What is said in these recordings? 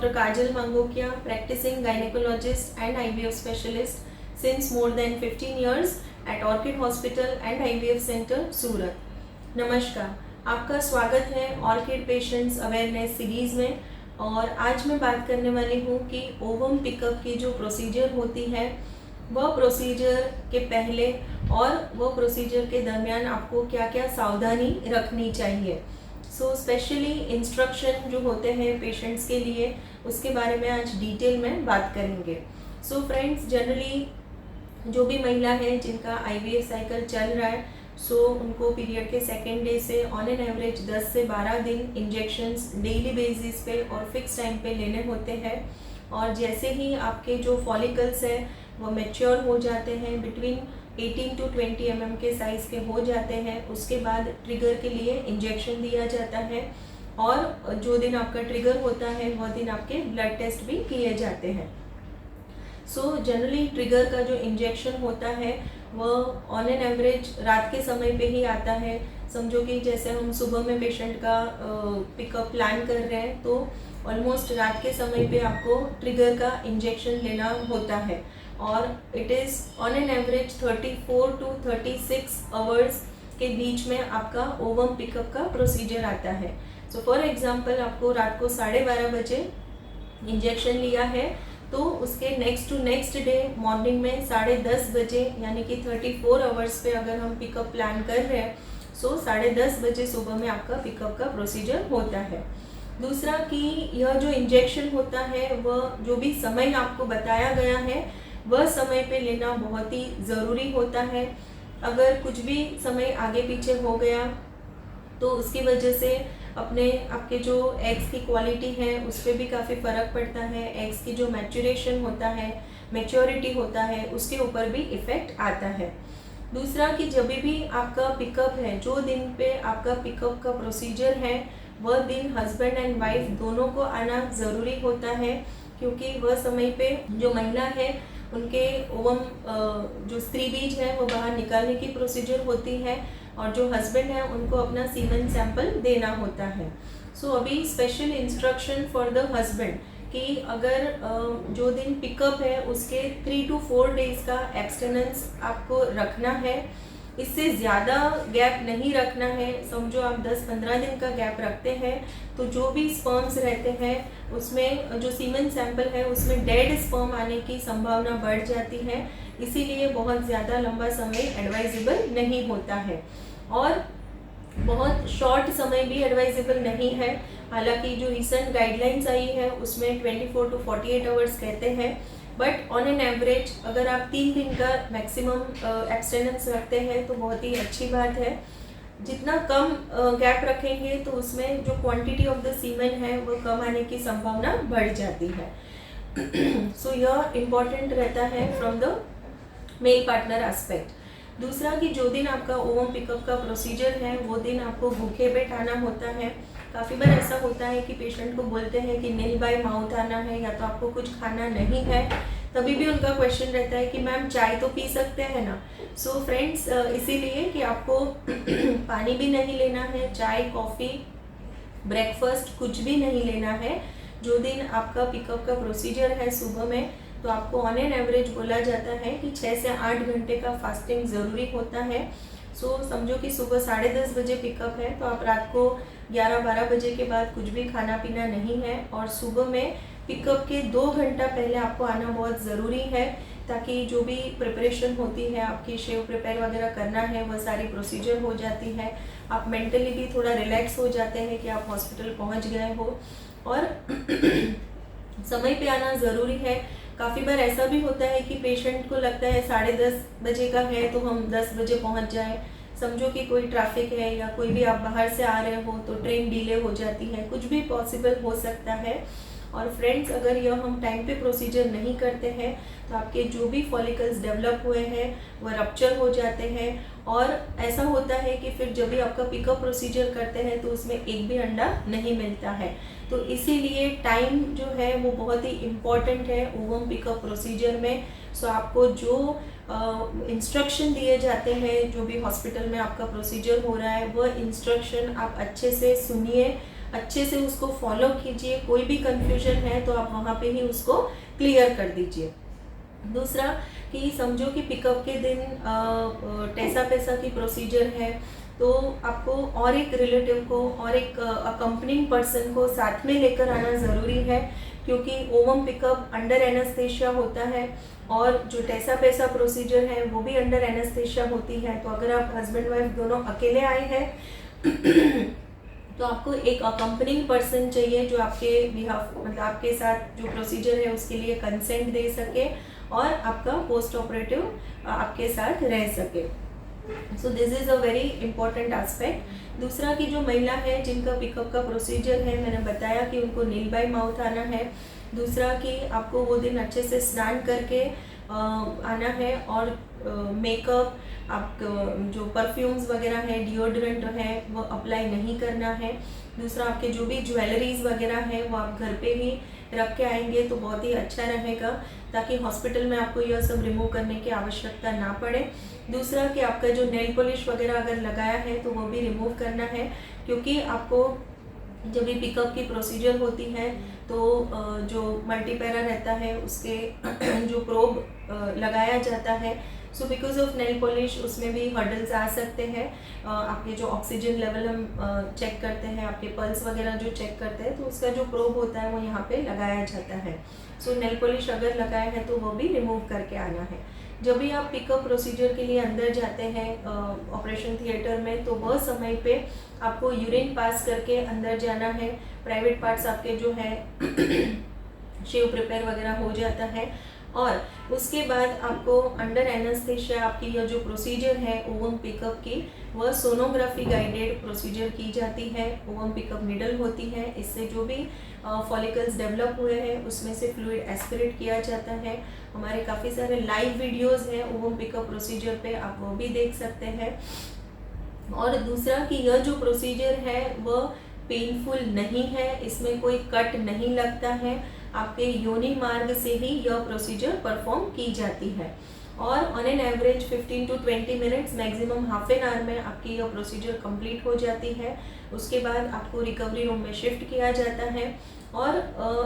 Dr. Kajal Mangokia, practicing gynecologist and IVF specialist since more than 15 years at Orchid Hospital and IVF Center, सूरत। नमस्कार, आपका स्वागत है orchid patients awareness series में। और आज मैं बात करने वाली हूँ कि ओवम पिकअप की जो प्रोसीजर होती है वह प्रोसीजर के पहले और वह प्रोसीजर के दरमियान आपको क्या क्या सावधानी रखनी चाहिए। सो स्पेशली इंस्ट्रक्शन जो होते हैं पेशेंट्स के लिए, उसके बारे में आज डिटेल में बात करेंगे। सो फ्रेंड्स, जनरली जो भी महिला है जिनका IVF साइकिल चल रहा है, सो उनको पीरियड के सेकेंड डे से ऑन एन एवरेज 10 से 12 दिन इंजेक्शंस डेली बेसिस पे और फिक्स टाइम पे लेने होते हैं। और जैसे ही आपके जो फॉलिकल्स है वो मैच्योर हो जाते हैं, बिटवीन 18 to 20 mm के साइज़ के हो जाते हैं, उसके बाद ट्रिगर के लिए इंजेक्शन दिया जाता है। और जो दिन आपका ट्रिगर होता है वह दिन आपके ब्लड टेस्ट भी किए जाते हैं। सो जनरली ट्रिगर का जो इंजेक्शन होता है वह ऑन एन एवरेज रात के समय पे ही आता है। समझो कि जैसे हम सुबह में पेशेंट का पिकअप प्लान कर रहे हैं तो ऑलमोस्ट रात के समय पे आपको ट्रिगर का इंजेक्शन लेना होता है। और it is on an average 34 to 36 hours के बीच में आपका ओवम पिकअप का प्रोसीजर आता है। सो फॉर एग्जांपल आपको रात को 12:30 बजे इंजेक्शन लिया है तो उसके नेक्स्ट डे मॉर्निंग में 10:30 बजे, यानी कि 34 आवर्स पे अगर हम पिकअप प्लान कर रहे हैं, सो 10:30 बजे सुबह में आपका पिकअप का प्रोसीजर होता है। दूसरा कि यह जो इंजेक्शन होता है वह जो भी समय आपको बताया गया है वह समय पे लेना बहुत ही ज़रूरी होता है। अगर कुछ भी समय आगे पीछे हो गया तो उसकी वजह से आपके जो एग्स की क्वालिटी है उस पर भी काफ़ी फ़र्क पड़ता है। एग्स की जो मैच्योरेशन होता है, मैच्योरिटी होता है, उसके ऊपर भी इफ़ेक्ट आता है। दूसरा कि जब भी आपका पिकअप है, जो दिन पे आपका पिकअप का प्रोसीजर है वह दिन हस्बैंड एंड वाइफ दोनों को आना ज़रूरी होता है, क्योंकि वह समय पे जो महिला है उनके ओवम जो स्त्री बीज है वो बाहर निकालने की प्रोसीजर होती है और जो हस्बैंड है उनको अपना सीमन सैंपल देना होता है। सो अभी special instruction for the husband कि अगर जो दिन पिकअप है उसके 3 to 4 डेज़ का एब्सटेनेंस आपको रखना है, इससे ज़्यादा गैप नहीं रखना है। समझो आप 10-15 दिन का गैप रखते हैं तो जो भी स्पर्म्स रहते हैं उसमें जो सीमन सैंपल है उसमें डेड स्पर्म आने की संभावना बढ़ जाती है, इसीलिए बहुत ज़्यादा लंबा समय एडवाइजेबल नहीं होता है। और बहुत शॉर्ट समय भी एडवाइजेबल नहीं है। हालांकि जो रिसेंट गाइडलाइंस आई है उसमें 24 to 48 आवर्स कहते हैं, बट ऑन एन एवरेज अगर आप 3 दिन का मैक्सिमम एब्सटेनेंस रखते हैं तो बहुत ही अच्छी बात है। जितना कम गैप रखेंगे तो उसमें जो क्वांटिटी ऑफ द सीमेन है वो कम आने की संभावना बढ़ जाती है। सो यह इम्पॉर्टेंट रहता है from the male partner aspect. दूसरा कि जो दिन आपका ओवम पिकअप का प्रोसीजर है वो दिन आपको भूखे पेट आना होता है। काफ़ी बार ऐसा होता है कि पेशेंट को बोलते हैं कि नील बाय माउथ आना है या तो आपको कुछ खाना नहीं है, तभी भी उनका क्वेश्चन रहता है कि मैम चाय तो पी सकते हैं ना। सो फ्रेंड्स, इसीलिए कि आपको पानी भी नहीं लेना है, चाय कॉफ़ी ब्रेकफास्ट कुछ भी नहीं लेना है। जो दिन आपका पिकअप का प्रोसीजर है सुबह में, तो आपको ऑन एन एवरेज बोला जाता है कि 6 से 8 घंटे का फास्टिंग ज़रूरी होता है। सो समझो कि सुबह 10:30 बजे पिकअप है तो आप रात को 11-12 बजे के बाद कुछ भी खाना पीना नहीं है। और सुबह में पिकअप के 2 घंटा पहले आपको आना बहुत ज़रूरी है, ताकि जो भी प्रिपरेशन होती है, आपकी शेव प्रिपेयर वगैरह करना है, वह सारी प्रोसीजर हो जाती है। आप मेंटली भी थोड़ा रिलैक्स हो जाते हैं कि आप हॉस्पिटल पहुंच गए हो। और समय पे आना ज़रूरी है। काफ़ी बार ऐसा भी होता है कि पेशेंट को लगता है 10:30 बजे का है तो हम 10 बजे पहुंच जाएं। समझो कि कोई ट्रैफिक है या कोई भी आप बाहर से आ रहे हो तो ट्रेन डिले हो जाती है, कुछ भी पॉसिबल हो सकता है। और फ्रेंड्स, अगर यह हम टाइम पे प्रोसीजर नहीं करते हैं तो आपके जो भी फॉलिकल्स डेवलप हुए हैं वह रप्चर हो जाते हैं। और ऐसा होता है कि फिर जब भी आपका पिकअप प्रोसीजर करते हैं तो उसमें एक भी अंडा नहीं मिलता है। तो इसीलिए टाइम जो है वो बहुत ही इम्पॉर्टेंट है ओवम पिकअप प्रोसीजर में। सो आपको जो इंस्ट्रक्शन दिए जाते हैं, जो भी हॉस्पिटल में आपका प्रोसीजर हो रहा है, वह इंस्ट्रक्शन आप अच्छे से सुनिए, अच्छे से उसको फॉलो कीजिए। कोई भी कंफ्यूजन है तो आप वहाँ पे ही उसको क्लियर कर दीजिए। दूसरा कि समझो कि पिकअप के दिन टैसा पैसा की प्रोसीजर है, तो आपको और एक रिलेटिव को और एक अकम्पनिंग पर्सन को साथ में लेकर आना ज़रूरी है, क्योंकि ओवम पिकअप अंडर एनेस्थेशिया होता है और जो टैसा पैसा प्रोसीजर है वो भी अंडर एनेस्थेशिया होती है। तो अगर आप हस्बैंड वाइफ दोनों अकेले आए हैं तो आपको एक अकम्पनिंग पर्सन चाहिए जो आपके बिहाफ मतलब आपके साथ जो प्रोसीजर है उसके लिए कंसेंट दे सके और आपका पोस्ट ऑपरेटिव आपके साथ रह सके। So this is a very important aspect. दूसरा कि जो महिला है जिनका पिकअप का प्रोसीजर है, मैंने बताया कि उनको नील बाय माउथ आना है। दूसरा कि आपको वो दिन अच्छे से स्नान करके आना है और मेकअप, आप जो परफ्यूम्स वगैरह है, डिओड्रेंट है, वो अप्लाई नहीं करना है। दूसरा आपके जो भी ज्वेलरीज वगैरह है वो आप घर पे ही रख के आएंगे तो बहुत ही अच्छा रहेगा, ताकि हॉस्पिटल में आपको यह सब रिमूव करने की आवश्यकता ना पड़े। दूसरा कि आपका जो नेल पॉलिश वगैरह अगर लगाया है तो वो भी रिमूव करना है, क्योंकि आपको जब भी पिकअप की प्रोसीजर होती है तो जो मल्टीपैरा रहता है उसके जो प्रोब लगाया जाता है, so because of nail polish उसमें भी हर्डल्स आ सकते हैं। आपके जो ऑक्सीजन लेवल हम चेक करते हैं, आपके पल्स वगैरह जो चेक करते हैं, तो उसका जो प्रोब होता है वो यहाँ पे लगाया जाता है। सो नेल पॉलिश अगर लगाया है तो वो भी रिमूव करके आना है। जब भी आप पिकअप प्रोसीजर के लिए अंदर जाते हैं ऑपरेशन थिएटर में, तो वह समय पे आपको यूरिन पास करके अंदर जाना है। प्राइवेट पार्ट्स आपके जो है शेव प्रिपेयर वगैरह हो जाता है और उसके बाद आपको अंडर एनेस्थेशिया आपकी यह जो प्रोसीजर है ओवम पिकअप की, वह सोनोग्राफी गाइडेड प्रोसीजर की जाती है। ओवम पिकअप निडल होती है, इससे जो भी फॉलिकल्स डेवलप हुए हैं उसमें से फ्लूइड एस्पिरेट किया जाता है। हमारे काफ़ी सारे लाइव वीडियोस हैं ओवम पिकअप प्रोसीजर पे, आप वो भी देख सकते हैं। और दूसरा कि यह जो प्रोसीजर है वह पेनफुल नहीं है, इसमें कोई कट नहीं लगता है, आपके योनि मार्ग से ही यह प्रोसीजर परफॉर्म की जाती है और on an average 15 to 20 minutes maximum half an hour में आपकी यह प्रोसीजर कंप्लीट हो जाती है। उसके बाद आपको रिकवरी रूम में शिफ्ट किया जाता है और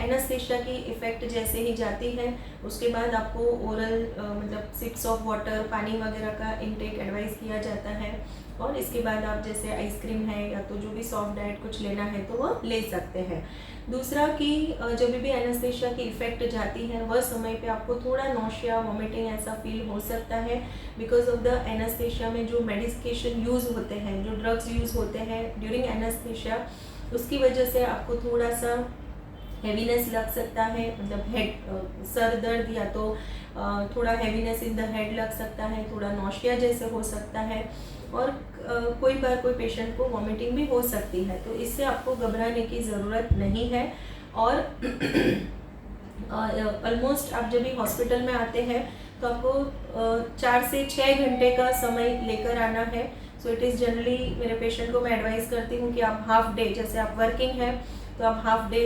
एनास्थेशिया की इफ़ेक्ट जैसे ही जाती है उसके बाद आपको ओरल मतलब सिप्स ऑफ वाटर, पानी वगैरह का इनटेक एडवाइस किया जाता है और इसके बाद आप जैसे आइसक्रीम है या तो जो भी सॉफ्ट डाइट कुछ लेना है तो वह ले सकते हैं। दूसरा कि जब भी एनास्थेशिया की इफ़ेक्ट जाती है वह समय पे आपको थोड़ा नौशिया, वॉमिटिंग ऐसा फील हो सकता है बिकॉज ऑफ द एनास्थेशिया में जो मेडिकेशन यूज़ होते हैं, जो ड्रग्स यूज़ होते हैं ड्यूरिंग एनास्थेशिया, उसकी वजह से आपको थोड़ा सा हैवीनेस लग सकता है, मतलब हेड सर दर्द या तो थोड़ा हैवीनेस इन द हेड लग सकता है, थोड़ा नौशिया जैसे हो सकता है और कोई बार कोई पेशेंट को वॉमिटिंग भी हो सकती है। तो इससे आपको घबराने की ज़रूरत नहीं है और ऑलमोस्ट आप जब भी हॉस्पिटल में आते हैं तो आपको 4 से 6 घंटे का समय लेकर आना है। सो इट इज़ जनरली मेरे पेशेंट को मैं एडवाइस करती हूँ कि आप हाफ डे, जैसे आप वर्किंग हैं तो आप हाफ डे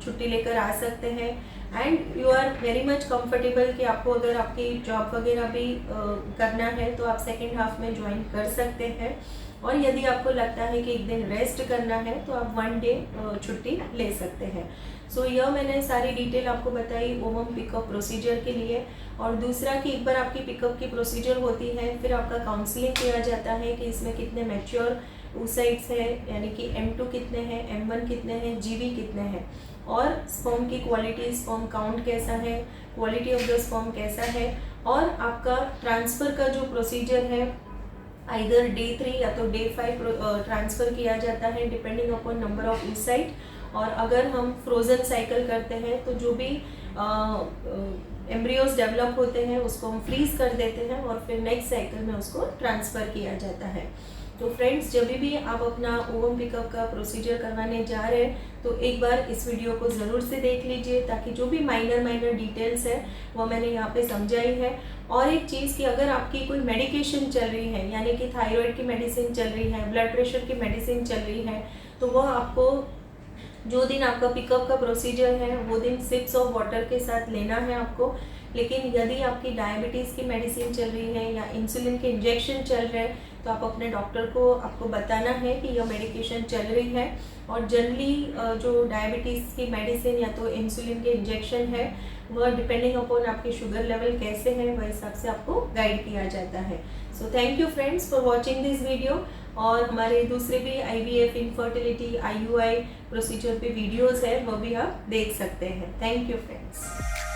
छुट्टी लेकर आ सकते हैं and you are very much comfortable कि आपको अगर आपकी जॉब वगैरह भी करना है तो आप सेकेंड हाफ में ज्वाइन कर सकते हैं और यदि आपको लगता है कि एक दिन रेस्ट करना है तो आप 1 डे छुट्टी ले सकते हैं। सो यह मैंने सारी डिटेल आपको बताई ओवम पिकअप प्रोसीजर के लिए। और दूसरा कि एक बार आपकी पिकअप की प्रोसीजर होती है फिर आपका काउंसलिंग किया जाता है कि इसमें कितने मैच्योर oocytes है, यानी कि M2 कितने हैं, M1 कितने हैं, GB कितने हैं और स्पर्म की क्वालिटी, स्पर्म काउंट कैसा है, क्वालिटी ऑफ द स्पर्म कैसा है और आपका ट्रांसफ़र का जो प्रोसीजर है आइदर डे 3 या तो डे 5 ट्रांसफ़र किया जाता है depending upon number of oocyte। और अगर हम फ्रोज़न साइकिल करते हैं तो जो भी एम्ब्रियोज डेवलप होते हैं उसको हम फ्रीज़ कर देते हैं और फिर नेक्स्ट साइकिल में उसको ट्रांसफ़र किया जाता है। तो फ्रेंड्स, जब भी आप अपना ओवम पिकअप का प्रोसीजर करवाने जा रहे हैं तो एक बार इस वीडियो को ज़रूर से देख लीजिए ताकि जो भी माइनर डिटेल्स है वो मैंने यहाँ पे समझाई है। और एक चीज़ कि अगर आपकी कोई मेडिकेशन चल रही है, यानी कि थायराइड की मेडिसिन चल रही है, ब्लड प्रेशर की मेडिसिन चल रही है, तो वह आपको जो दिन आपका पिकअप का प्रोसीजर है वो दिन सिप्स ऑफ वाटर के साथ लेना है आपको, लेकिन यदि आपकी डायबिटीज़ की मेडिसिन चल रही है या इंसुलिन के इंजेक्शन चल रहे हैं तो आप अपने डॉक्टर को आपको बताना है कि यह मेडिकेशन चल रही है। और जनरली जो डायबिटीज़ की मेडिसिन या तो इंसुलिन के इंजेक्शन है वह डिपेंडिंग अपॉन आपके शुगर लेवल कैसे हैं वह हिसाब से आपको गाइड किया जाता है। So thank you friends for watching this video. और हमारे दूसरे भी IVF, इनफर्टिलिटी, IUI प्रोसीजर पे वीडियोस है, वो भी आप देख सकते हैं। Thank you friends.